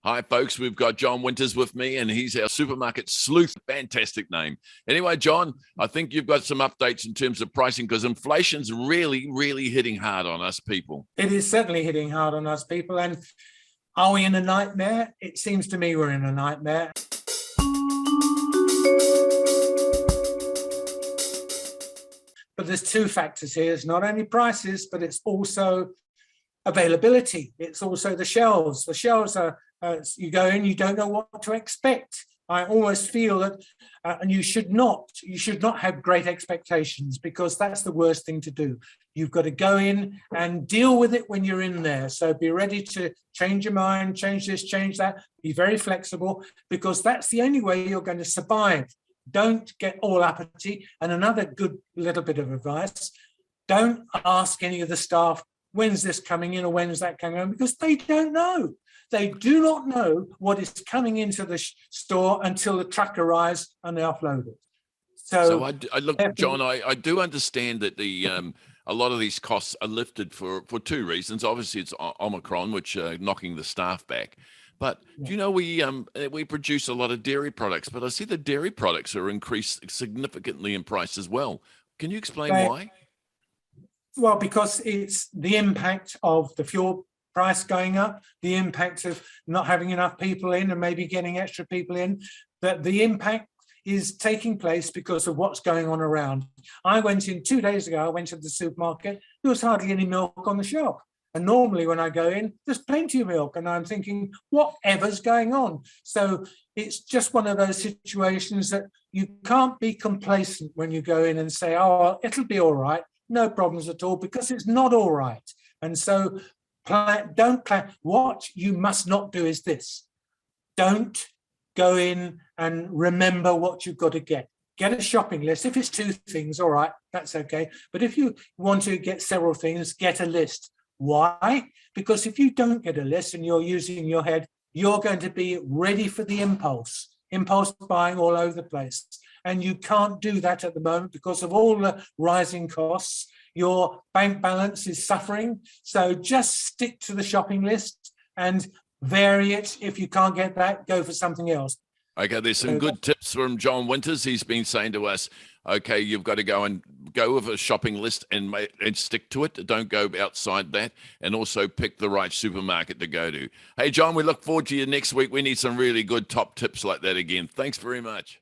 Hi, folks. We've got John Winters with me, and he's our supermarket sleuth. Fantastic name. Anyway, John, I think you've got some updates in terms of pricing because inflation's really, really hitting hard on us people. It is certainly hitting hard on us people. And are we in a nightmare? It seems to me we're in a nightmare. But there's two factors here. It's not only prices, but it's also availability. It's also the shelves. The shelves are, you go in, you don't know what to expect. I almost feel that, and you should not have great expectations, because that's the worst thing to do. You've got to go in and deal with it when you're in there. So be ready to change your mind, change this, change that, be very flexible, because that's the only way you're going to survive. Don't get all uppity. And another good little bit of advice, don't ask any of the staff, when's this coming in or when's that coming in, because they don't know. They do not know what is coming into the store until the truck arrives and they offload it. So I look, John, I do understand that the a lot of these costs are lifted for two reasons. Obviously, it's Omicron, which knocking the staff back. But do you know we produce a lot of dairy products, but I see the dairy products are increased significantly in price as well. Can you explain why? Well, because it's the impact of the fuel price going up, the impact of not having enough people in and maybe getting extra people in, that the impact is taking place because of what's going on around. I went in 2 days ago, I went to the supermarket, there was hardly any milk on the shelf. And normally when I go in, there's plenty of milk, and I'm thinking, whatever's going on? So it's just one of those situations that you can't be complacent when you go in and say, oh, it'll be all right, no problems at all, because it's not all right. And so don't plan. What you must not do is this. Don't go in and remember what you've got to get. Get a shopping list. If it's 2 things, all right, that's okay. But if you want to get several things, get a list. Why? Because if you don't get a list and you're using your head, you're going to be ready for the impulse buying all over the place. And you can't do that at the moment because of all the rising costs. Your bank balance is suffering. So just stick to the shopping list and vary it. If you can't get that, go for something else. Okay, there's some good tips from John Winters. He's been saying to us, okay, you've got to go with a shopping list and stick to it. Don't go outside that, and also pick the right supermarket to go to. Hey, John, we look forward to you next week. We need some really good top tips like that again. Thanks very much.